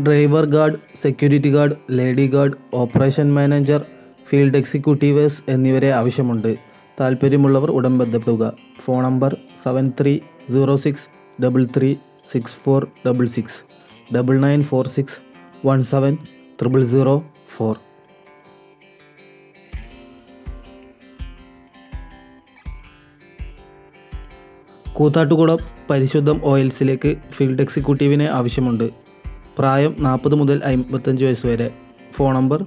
Driver guard, security guard, lady guard, operation manager, field executives എന്നിവരെ ആവശ്യമുണ്ട്. താൽപ്പര്യമുള്ളവർ ഉടൻ ബന്ധപ്പെടുക. Phone number 7306336466 9946170004. കൂത്താട്ടുകുളം പരിശുദ്ധം ഓയിൽസിലേക്ക് ഫീൽഡ് എക്സിക്യൂട്ടീവിനെ ആവശ്യമുണ്ട്. പ്രായം 40 മുതൽ 55 വയസ്സ് വരെ. Phone number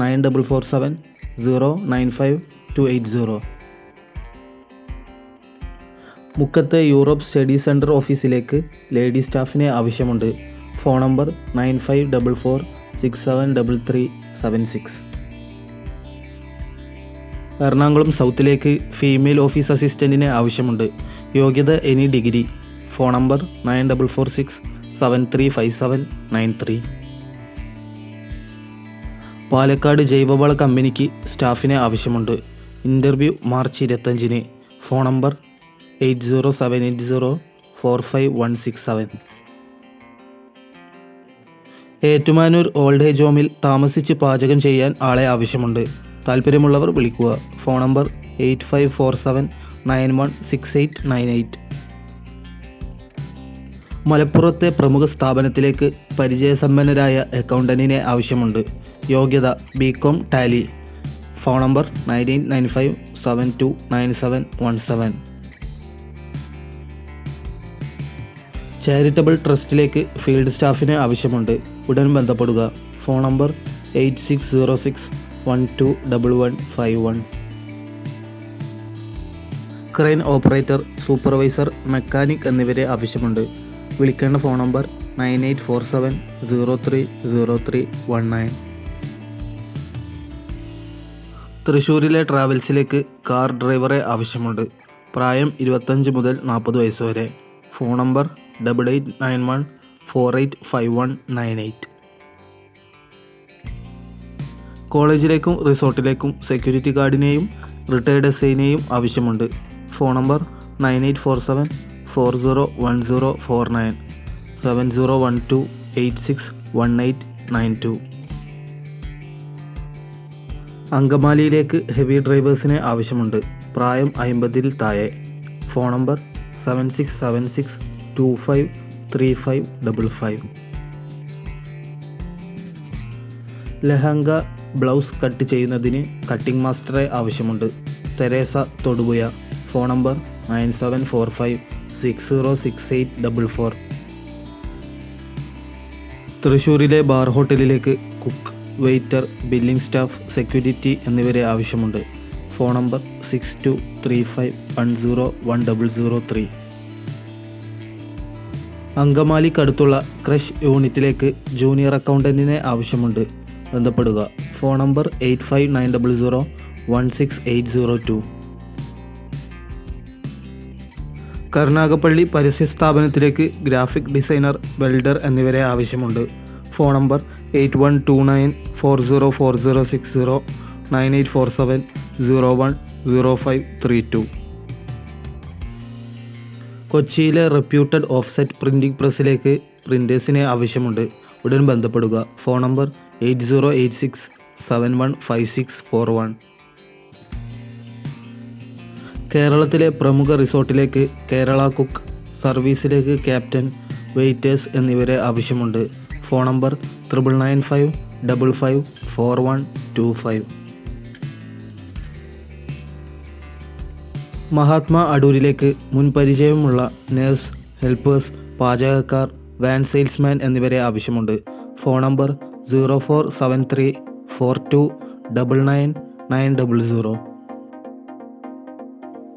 9447095280. മുക്കത്തെ യൂറോപ്പ് സ്റ്റഡി സെൻറ്റർ ഓഫീസിലേക്ക് ലേഡി സ്റ്റാഫിനെ ആവശ്യമുണ്ട്. Phone number 9544673376. എറണാകുളം സൗത്തിലേക്ക് ഫീമെയിൽ ഓഫീസ് അസിസ്റ്റൻറ്റിനെ ആവശ്യമുണ്ട്. യോഗ്യത any degree. Phone number 9446735793. Palakkad ജൈവവള കമ്പനിക്ക് സ്റ്റാഫിനെ ആവശ്യമുണ്ട്. Interview March 25. Phone number 8078045167. Ettumanoor old age ഹോമിൽ താമസിച്ച് പാചകം ചെയ്യാൻ ആളെ ആവശ്യമുണ്ട്. താൽപ്പര്യമുള്ളവർ വിളിക്കുക. Phone number 8547916898. മലപ്പുറത്തെ പ്രമുഖ സ്ഥാപനത്തിലേക്ക് പരിചയസമ്പന്നരായ അക്കൗണ്ടൻറ്റിനെ ആവശ്യമുണ്ട്. യോഗ്യത BCom Tally. Phone number 9895729717. Charitable ട്രസ്റ്റിലേക്ക് ഫീൽഡ് സ്റ്റാഫിനെ ആവശ്യമുണ്ട്. ഉടൻ ബന്ധപ്പെടുക. Phone number 8606121151. Crane operator, supervisor, mechanic എന്നിവരെ ആവശ്യമുണ്ട്. വിളിക്കേണ്ട ഫോൺ നമ്പർ 9847030319. തൃശ്ശൂരിലെ ട്രാവൽസിലേക്ക് കാർ ഡ്രൈവറെ ആവശ്യമുണ്ട്. പ്രായം 25 മുതൽ 40 വയസ്സ് വരെ. Phone number 8891485198. കോളേജിലേക്കും റിസോർട്ടിലേക്കും സെക്യൂരിറ്റി ഗാർഡിനെയും റിട്ടയർഡ് എസ്ഐനെയും ആവശ്യമുണ്ട്. Phone number 9847401049 7012861892. അങ്കമാലിയിലേക്ക് ഹെവി ഡ്രൈവേഴ്സിനെ ആവശ്യമുണ്ട്. പ്രായം 50-ൽ താഴെ. Phone number 7676253555. Lehenga, blouse cut ചെയ്യുന്നതിന് കട്ടിംഗ് മാസ്റ്ററെ ആവശ്യമുണ്ട്. തെരേസ, തൊടുപുഴ. Phone number 9745606844. തൃശ്ശൂരിലെ ബാർ ഹോട്ടലിലേക്ക് cook, waiter, billing staff, security എന്നിവരെ ആവശ്യമുണ്ട്. Phone number 6235101003. അങ്കമാലിക്കടുത്തുള്ള ക്രഷ് യൂണിറ്റിലേക്ക് ജൂനിയർ അക്കൗണ്ടൻറ്റിനെ ആവശ്യമുണ്ട്. ബന്ധപ്പെടുക. Phone number 8590016802. കരുനാഗപ്പള്ളി പരസ്യ സ്ഥാപനത്തിലേക്ക് ഗ്രാഫിക് ഡിസൈനർ, വെൽഡർ എന്നിവരെ ആവശ്യമുണ്ട്. Phone number 8129404060 9847010532. കൊച്ചിയിലെ റെപ്യൂട്ടഡ് ഓഫ്സെറ്റ് പ്രിൻറ്റിംഗ് പ്രസ്സിലേക്ക് പ്രിൻറ്റേഴ്സിനെ ആവശ്യമുണ്ട്. ഉടൻ ബന്ധപ്പെടുക. Phone number 8086715641. കേരളത്തിലെ പ്രമുഖ റിസോർട്ടിലേക്ക് കേരള കുക്ക് സർവീസിലേക്ക് ക്യാപ്റ്റൻ, വെയ്റ്റേഴ്സ് എന്നിവരെ ആവശ്യമുണ്ട്. Phone number 9995554125. മഹാത്മാ അടൂരിലേക്ക് മുൻപരിചയമുള്ള നഴ്സ്, ഹെൽപ്പേഴ്സ്, പാചകക്കാർ, വാൻ സെയിൽസ്മാൻ എന്നിവരെ ആവശ്യമുണ്ട്. Phone number 047342999900.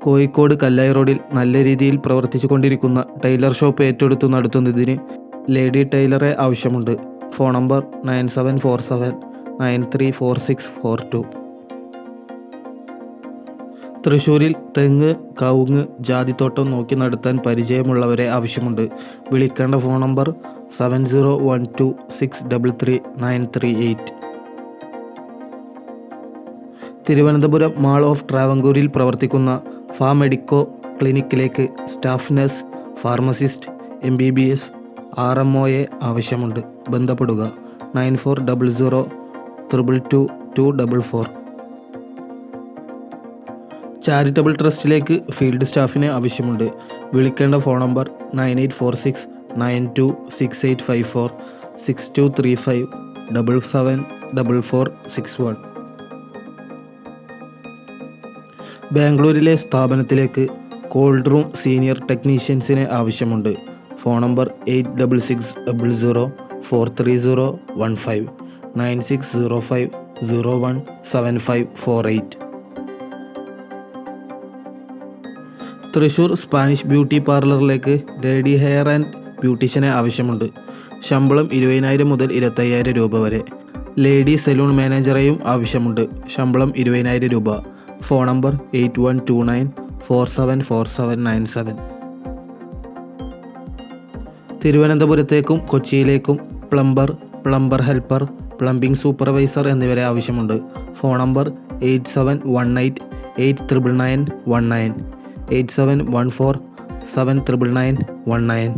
കോഴിക്കോട് കല്ലായി റോഡിൽ നല്ല രീതിയിൽ പ്രവർത്തിച്ചു കൊണ്ടിരിക്കുന്ന ടൈലർ ഷോപ്പ് ഏറ്റെടുത്തു നടത്തുന്നതിന് ലേഡി ടൈലറെ ആവശ്യമുണ്ട്. Phone number 9747934642. തൃശ്ശൂരിൽ തെങ്ങ്, കവുങ്ങ്, ജാതിത്തോട്ടം നോക്കി നടത്താൻ പരിചയമുള്ളവരെ ആവശ്യമുണ്ട്. വിളിക്കേണ്ട phone number 7012633938. Thiruvananthapuram mall of ട്രാവൻകൂറിൽ പ്രവർത്തിക്കുന്ന ഫാമെഡിക്കോ ക്ലിനിക്കിലേക്ക് സ്റ്റാഫ് നഴ്സ്, ഫാർമസിസ്റ്റ്, MBBS, RMOയെ ആവശ്യമുണ്ട്. ബന്ധപ്പെടുക 9400 222 244. ചാരിറ്റബിൾ ട്രസ്റ്റിലേക്ക് ഫീൽഡ് സ്റ്റാഫിനെ ആവശ്യമുണ്ട്. വിളിക്കേണ്ട ഫോൺ നമ്പർ 9846 926854 6235 774461. ബാംഗ്ലൂരിലെ സ്ഥാപനത്തിലേക്ക് കോൾഡ് റൂം സീനിയർ ടെക്നീഷ്യൻസിനെ ആവശ്യമുണ്ട്. Phone number 8660 43015 9605 017548. Thrissur Spanish beauty പാർലറിലേക്ക് ലേഡി ഹെയർ ആൻഡ് ബ്യൂട്ടീഷ്യനെ ആവശ്യമുണ്ട്. ശമ്പളം 20,000 മുതൽ 25,000 രൂപ വരെ. ലേഡി സലൂൺ മാനേജറെയും ആവശ്യമുണ്ട്. ശമ്പളം 20,000 രൂപ. Phone number 8129 474797. തിരുവനന്തപുരത്തേക്കും കൊച്ചിയിലേക്കും പ്ലംബർ ഹെൽപ്പർ, പ്ലംബിംഗ് സൂപ്പർവൈസർ എന്നിവരെ ആവശ്യമുണ്ട്. Phone number 8718 899919 8714 799919.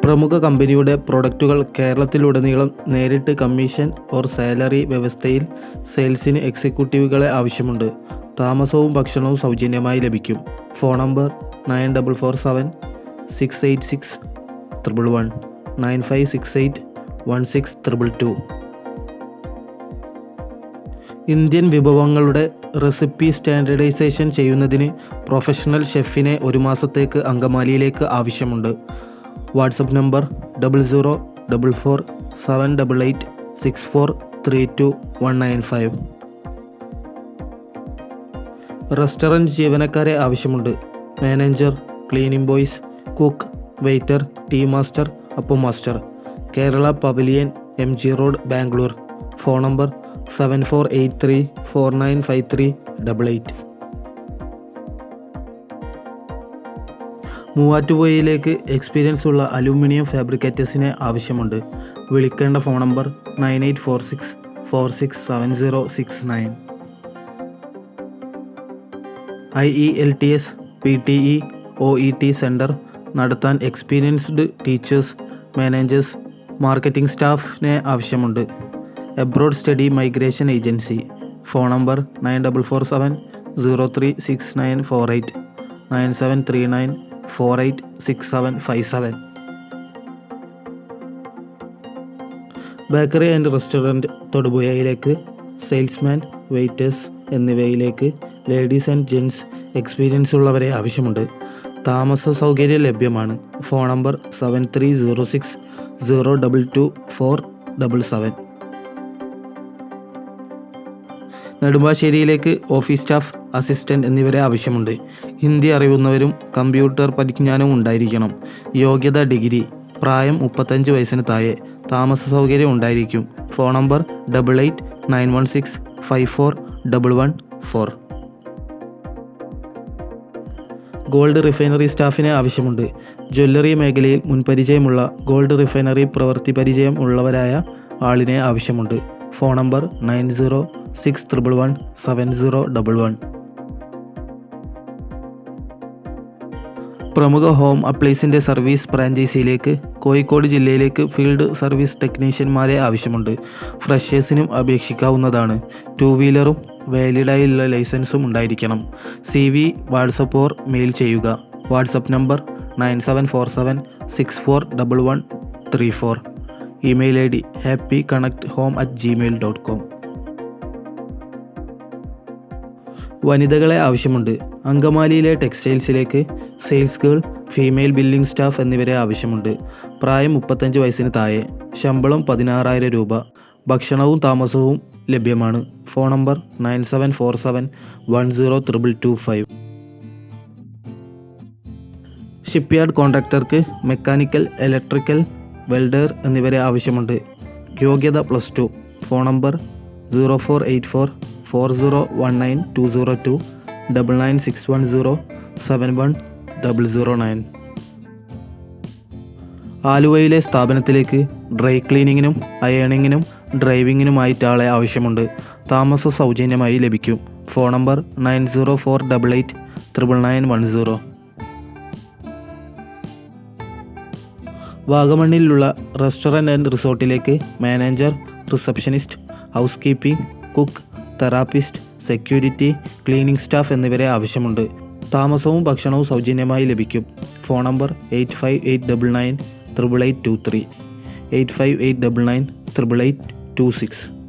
പ്രമുഖ കമ്പനിയുടെ പ്രൊഡക്റ്റുകൾ കേരളത്തിലുടനീളം നേരിട്ട് കമ്മീഷൻ ഓർ സാലറി വ്യവസ്ഥയിൽ സെയിൽസിന് എക്സിക്യൂട്ടീവുകളെ ആവശ്യമുണ്ട്. താമസവും ഭക്ഷണവും സൗജന്യമായി ലഭിക്കും. Phone number 9447 686 111 9568 1622. ഇന്ത്യൻ വിഭവങ്ങളുടെ റെസിപ്പി സ്റ്റാൻഡേർഡൈസേഷൻ ചെയ്യുന്നതിന് പ്രൊഫഷണൽ ഷെഫിനെ 1 മാസത്തേക്ക് അങ്കമാലിയിലേക്ക് ആവശ്യമുണ്ട്. WhatsApp number 0044 788 6432 195. റെസ്റ്റോറൻറ്റ് ജീവനക്കാരെ ആവശ്യമുണ്ട്. Manager, cleaning boys, cook, waiter, tea master, appam master. Kerala pavilion, MG road, Bangalore. Phone number 7483 495388. മൂവാറ്റുപുഴയിലേക്ക് എക്സ്പീരിയൻസ് ഉള്ള അലൂമിനിയം ഫാബ്രിക്കേറ്റേഴ്സിനെ ആവശ്യമുണ്ട്. വിളിക്കേണ്ട phone number 9846 467069. IELTS PTE OET centre നടത്താൻ എക്സ്പീരിയൻസ്ഡ് ടീച്ചേഴ്സ്, മാനേജേഴ്സ്, മാർക്കറ്റിംഗ് സ്റ്റാഫിനെ ആവശ്യമുണ്ട്. Abroad study migration agency. Phone number 9447 036948 9739 486757. Bakery and restaurant തൊടുപുഴയിലേക്ക് salesman, waiters എന്നിവയിലേക്ക് ലേഡീസ് ആൻഡ് ജെൻസ് എക്സ്പീരിയൻസ് ഉള്ളവരെ ആവശ്യമുണ്ട്. താമസ സൗകര്യം ലഭ്യമാണ്. Phone number 7306 022 477. നെടുമ്പാശ്ശേരിയിലേക്ക് ഓഫീസ് സ്റ്റാഫ്, അസിസ്റ്റൻ്റ് എന്നിവരെ ആവശ്യമുണ്ട്. ഹിന്ദി അറിയുന്നവരും കമ്പ്യൂട്ടർ പരിജ്ഞാനവും ഉണ്ടായിരിക്കണം. യോഗ്യത ഡിഗ്രി. പ്രായം 35 വയസ്സിന് താഴെ. താമസ സൗകര്യം ഉണ്ടായിരിക്കും. Phone number 88 916 54 114. ഗോൾഡ് റിഫൈനറി സ്റ്റാഫിനെ ആവശ്യമുണ്ട്. ജ്വല്ലറി മേഖലയിൽ മുൻപരിചയമുള്ള ഗോൾഡ് റിഫൈനറി പ്രവൃത്തി പരിചയം ഉള്ളവരായ ആളിനെ ആവശ്യമുണ്ട്. Phone number 906111 7011. പ്രമുഖ ഹോം അപ്ലയൻസിൻ്റെ സർവീസ് ഫ്രാഞ്ചൈസിയിലേക്ക് കോഴിക്കോട് ജില്ലയിലേക്ക് ഫീൽഡ് സർവീസ് ടെക്നീഷ്യന്മാരെ ആവശ്യമുണ്ട്. ഫ്രഷേഴ്സിനും അപേക്ഷിക്കാവുന്നതാണ്. 2 വീലറും വാലിഡായുള്ള ലൈസൻസും ഉണ്ടായിരിക്കണം. CV വാട്സപ്പ് ഓർ മെയിൽ ചെയ്യുക. WhatsApp number 9747 641134. Email ID happyconnecthome@gmail.com. വനിതകളെ ആവശ്യമുണ്ട്. അങ്കമാലിയിലെ ടെക്സ്റ്റൈൽസിലേക്ക് sales girl, female billing staff എന്നിവരെ ആവശ്യമുണ്ട്. പ്രായം 35 വയസ്സിന് താഴെ. ശമ്പളം 16,000 രൂപ. ഭക്ഷണവും താമസവും ലഭ്യമാണ്. Phone number 9747 10225. ഷിപ്പ്യാർഡ് കോൺട്രാക്ടർക്ക് മെക്കാനിക്കൽ, ഇലക്ട്രിക്കൽ, വെൽഡർ എന്നിവരെ ആവശ്യമുണ്ട്. യോഗ്യത +2. Phone number 0484 4019202 99610 71009. ആലുവയിലെ സ്ഥാപനത്തിലേക്ക് ഡ്രൈ ക്ലീനിങ്ങിനും അയണിങ്ങിനും ഡ്രൈവിങ്ങിനുമായിട്ട് ആളെ ആവശ്യമുണ്ട്. താമസ സൗജന്യമായി ലഭിക്കും. Phone number 9048 99910. വാഗമണ്ണിലുള്ള റെസ്റ്റോറൻറ്റ് ആൻഡ് റിസോർട്ടിലേക്ക് manager, receptionist, housekeeping, cook, therapist, security, cleaning staff എന്നിവരെ ആവശ്യമുണ്ട്. താമസവും ഭക്ഷണവും സൗജന്യമായി ലഭിക്കും. Phone number 8589988823 8589988826.